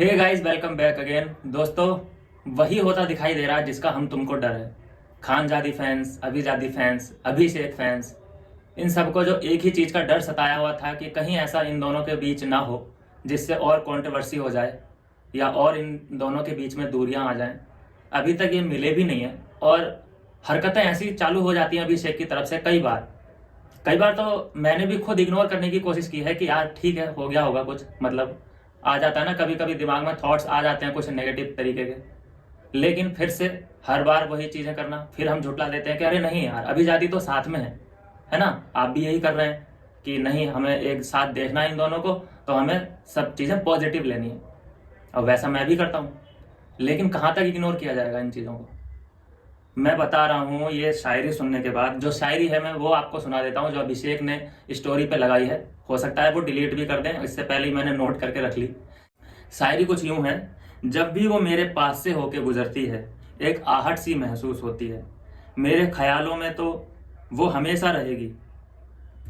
हे guys, welcome back again. दोस्तों, वही होता दिखाई दे रहा है जिसका हम तुमको डर है। खानजादी फैंस, अभिजादी फैंस, अभिषेक फैंस, इन सबको जो एक ही चीज़ का डर सताया हुआ था कि कहीं ऐसा इन दोनों के बीच ना हो जिससे और कंट्रोवर्सी हो जाए या और इन दोनों के बीच में दूरियां आ जाएं। अभी तक ये मिले भी नहीं है और हरकतें ऐसी चालू हो जाती हैं अभिषेक की तरफ से। कई बार तो मैंने भी खुद इग्नोर करने की कोशिश की है कि यार ठीक है, हो गया होगा कुछ, मतलब आ जाता है ना, कभी कभी दिमाग में थॉट्स आ जाते हैं कुछ नेगेटिव तरीके के। लेकिन फिर से हर बार वही चीजें करना, फिर हम झुटला देते हैं कि अरे नहीं यार, अभिजाती तो साथ में है ना। आप भी यही कर रहे हैं कि नहीं, हमें एक साथ देखना है इन दोनों को, तो हमें सब चीजें पॉजिटिव लेनी है। और वैसा मैं भी करता हूँ, लेकिन कहाँ तक इग्नोर किया जाएगा इन चीज़ों को। मैं बता रहा हूँ, ये शायरी सुनने के बाद, जो शायरी है मैं वो आपको सुना देता हूँ जो अभिषेक ने स्टोरी पे लगाई है। हो सकता है वो डिलीट भी कर दें, इससे पहले ही मैंने नोट करके रख ली। शायरी कुछ यूं है। जब भी वो मेरे पास से होके गुजरती है, एक आहट सी महसूस होती है। मेरे ख्यालों में तो वो हमेशा रहेगी,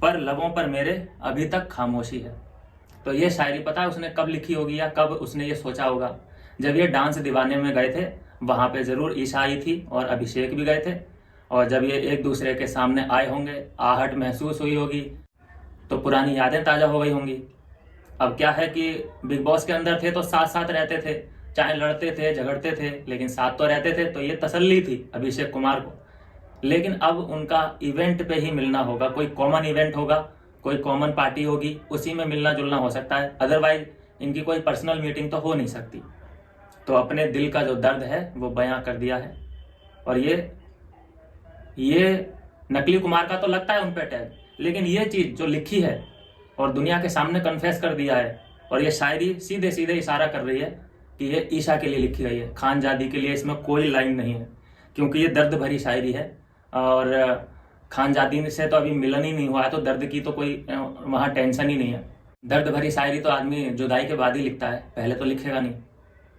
पर लबों पर मेरे अभी तक खामोशी है। तो ये शायरी पता है उसने कब लिखी होगी या कब उसने ये सोचा होगा? जब ये डांस दीवाने में गए थे, वहां पे जरूर ईशा आई थी और अभिषेक भी गए थे। और जब ये एक दूसरे के सामने आए होंगे, आहट महसूस हुई होगी, तो पुरानी यादें ताजा हो गई होंगी। अब क्या है कि बिग बॉस के अंदर थे तो साथ साथ रहते थे, चाहे लड़ते थे झगड़ते थे लेकिन साथ तो रहते थे, तो ये तसल्ली थी अभिषेक कुमार को। लेकिन अब उनका इवेंट पे ही मिलना होगा, कोई कॉमन इवेंट होगा, कोई कॉमन पार्टी होगी, उसी में मिलना जुलना हो सकता है। अदरवाइज इनकी कोई पर्सनल मीटिंग तो हो नहीं सकती। तो अपने दिल का जो दर्द है वो बयां कर दिया है। और ये नकली कुमार का तो लगता है उन पे टैग, लेकिन ये चीज जो लिखी है और दुनिया के सामने कन्फेस कर दिया है, और ये शायरी सीधे सीधे इशारा कर रही है कि ये ईशा के लिए लिखी गई है, खानजादी के लिए इसमें कोई लाइन नहीं है, क्योंकि ये दर्द भरी शायरी है। और खानजादी से तो अभी मिलन ही नहीं हुआ है, तो दर्द की तो कोई वहाँ टेंशन ही नहीं है। दर्द भरी शायरी तो आदमी जुदाई के बाद ही लिखता है, पहले तो लिखेगा नहीं।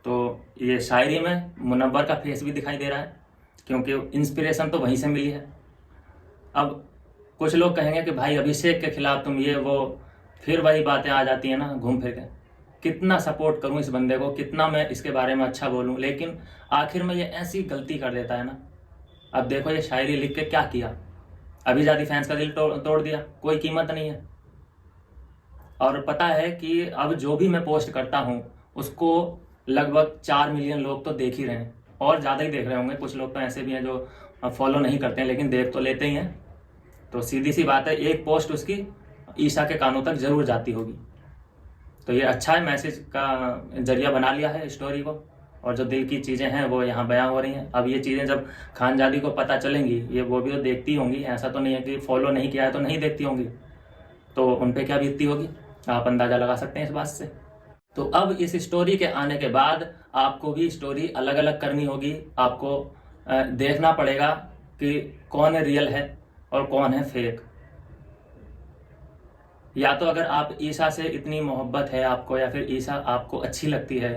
तो ये शायरी में मुनव्वर का फेस भी दिखाई दे रहा है, क्योंकि इंस्पिरेशन तो वहीं से मिली है। अब कुछ लोग कहेंगे कि भाई अभिषेक के खिलाफ तुम ये वो, फिर वही बातें आ जाती हैं ना घूम फिर के। कितना सपोर्ट करूं इस बंदे को, कितना मैं इसके बारे में अच्छा बोलूं, लेकिन आखिर में ये ऐसी गलती कर देता है ना। अब देखो ये शायरी लिख के क्या किया, अभिजाती फैंस का दिल तोड़ दिया, कोई कीमत नहीं है। और पता है कि अब जो भी मैं पोस्ट करता हूँ उसको लगभग 4 मिलियन लोग तो देख ही रहे हैं, और ज़्यादा ही देख रहे होंगे। कुछ लोग तो ऐसे भी हैं जो फॉलो नहीं करते हैं लेकिन देख तो लेते ही हैं। तो सीधी सी बात है, एक पोस्ट उसकी ईशा के कानों तक जरूर जाती होगी। तो ये अच्छा है, मैसेज का जरिया बना लिया है स्टोरी को, और जो दिल की चीज़ें हैं वो यहाँ बयां हो रही हैं। अब ये चीज़ें जब खानजादी को पता चलेंगी, ये वो भी तो देखती होंगी, ऐसा तो नहीं है कि फॉलो नहीं किया है तो नहीं देखती होंगी, तो उन पर क्या बीतती होगी आप अंदाज़ा लगा सकते हैं इस बात से। तो अब इस स्टोरी के आने के बाद आपको भी स्टोरी अलग अलग करनी होगी। आपको देखना पड़ेगा कि कौन है रियल है और कौन है फेक। या तो अगर आप ईशा से इतनी मोहब्बत है आपको, या फिर ईशा आपको अच्छी लगती है,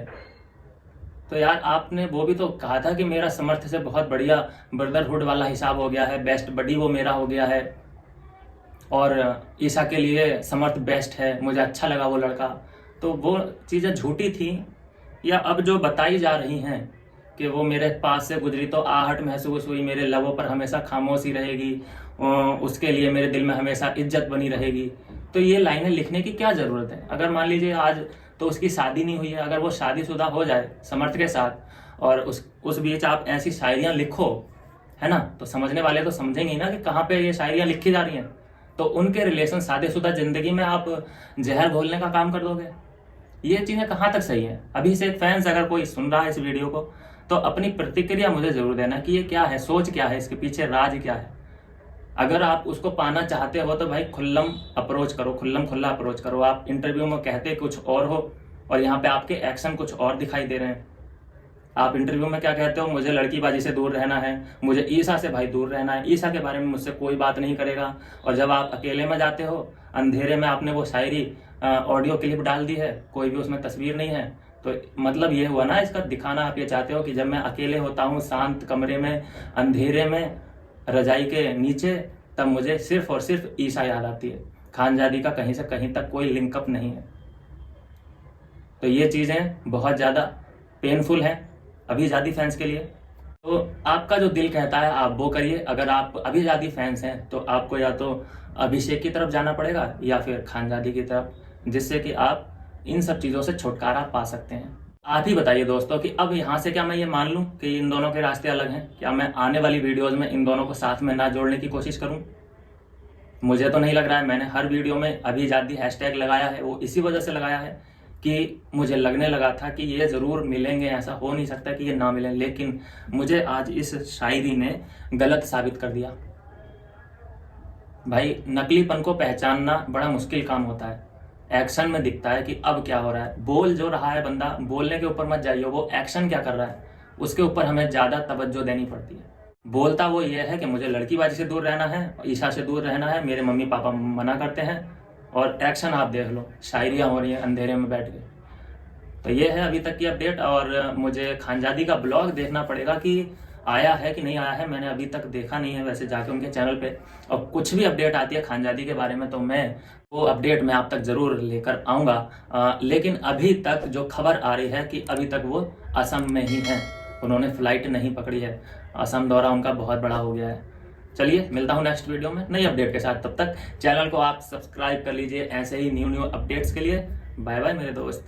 तो यार आपने वो भी तो कहा था कि मेरा समर्थ से बहुत बढ़िया ब्रदरहुड वाला हिसाब हो गया है, बेस्ट बडी वो मेरा हो गया है, और ईशा के लिए समर्थ बेस्ट है, मुझे अच्छा लगा वो लड़का। तो वो चीज़ें झूठी थी, या अब जो बताई जा रही हैं कि वो मेरे पास से गुजरी तो आहट महसूस हुई, मेरे लबों पर हमेशा खामोशी रहेगी, उसके लिए मेरे दिल में हमेशा इज्जत बनी रहेगी। तो ये लाइनें लिखने की क्या ज़रूरत है? अगर मान लीजिए आज तो उसकी शादी नहीं हुई है, अगर वो शादीशुदा हो जाए समर्थ के साथ, और उस बीच आप ऐसी शायरियाँ लिखो, है ना, तो समझने वाले तो समझेंगे ना कि कहाँ पे ये शायरियाँ लिखी जा रही हैं। तो उनके रिलेशन, शादीशुदा जिंदगी में आप जहर घोलने का काम कर दोगे। ये चीज़ें कहाँ तक सही है? अभी से फैंस अगर कोई सुन रहा है इस वीडियो को, तो अपनी प्रतिक्रिया मुझे जरूर देना कि ये क्या है, सोच क्या है, इसके पीछे राज क्या है। अगर आप उसको पाना चाहते हो तो भाई खुल्लम अप्रोच करो, खुल्लम खुल्ला अप्रोच करो। आप इंटरव्यू में कहते कुछ और हो और यहाँ पे आपके एक्शन कुछ और दिखाई दे रहे हैं। आप इंटरव्यू में क्या कहते हो, मुझे लड़कीबाजी से दूर रहना है, मुझे ईशा से भाई दूर रहना है, ईशा के बारे में मुझसे कोई बात नहीं करेगा। और जब आप अकेले में जाते हो, अंधेरे में आपने वो शायरी ऑडियो क्लिप डाल दी है, कोई भी उसमें तस्वीर नहीं है, तो मतलब ये हुआ ना, इसका दिखाना आप ये चाहते हो कि जब मैं अकेले होता हूँ शांत कमरे में, अंधेरे में, रजाई के नीचे, तब मुझे सिर्फ और सिर्फ ईशा याद आती है। खानजादी का कहीं से कहीं तक कोई लिंकअप नहीं है। तो ये चीज़ें बहुत ज़्यादा पेनफुल हैं अभिजाती फैंस के लिए। तो आपका जो दिल कहता है आप वो करिए। अगर आप अभिजाती फैंस हैं तो आपको या तो अभिषेक की तरफ जाना पड़ेगा या फिर खानजादी की तरफ, जिससे कि आप इन सब चीज़ों से छुटकारा पा सकते हैं। आप ही बताइए दोस्तों कि अब यहाँ से क्या मैं ये मान लूँ कि इन दोनों के रास्ते अलग हैं? क्या मैं आने वाली वीडियोज़ में इन दोनों को साथ में ना जोड़ने की कोशिश करूँ? मुझे तो नहीं लग रहा है। मैंने हर वीडियो में अभिजाती हैशटैग लगाया है, वो इसी वजह से लगाया है कि मुझे लगने लगा था कि ये ज़रूर मिलेंगे, ऐसा हो नहीं सकता कि ये ना मिलें। लेकिन मुझे आज इस शायरी ने गलत साबित कर दिया। भाई, नकलीपन को पहचानना बड़ा मुश्किल काम होता है। एक्शन में दिखता है कि अब क्या हो रहा है। बोल जो रहा है बंदा, बोलने के ऊपर मत जाइए, वो एक्शन क्या कर रहा है उसके ऊपर हमें ज़्यादा तवज्जो देनी पड़ती है। बोलता वो ये है कि मुझे लड़कीबाजी से दूर रहना है, ईशा से दूर रहना है, मेरे मम्मी पापा मना करते हैं, और एक्शन आप देख लो, शायरियाँ हो रही हैं अंधेरे में बैठ के। तो ये है अभी तक की अपडेट। और मुझे खानजादी का ब्लॉग देखना पड़ेगा कि आया है कि नहीं आया है। मैंने अभी तक देखा नहीं है वैसे जाके उनके चैनल पे। और कुछ भी अपडेट आती है खानजादी के बारे में तो मैं वो अपडेट मैं आप तक ज़रूर लेकर आऊँगा। लेकिन अभी तक जो खबर आ रही है कि अभी तक वो असम में ही हैं, उन्होंने फ़्लाइट नहीं पकड़ी है। असम दौरा उनका बहुत बड़ा हो गया है। चलिए, मिलता हूँ नेक्स्ट वीडियो में नई अपडेट के साथ। तब तक चैनल को आप सब्सक्राइब कर लीजिए ऐसे ही न्यू अपडेट्स के लिए। बाय बाय मेरे दोस्त।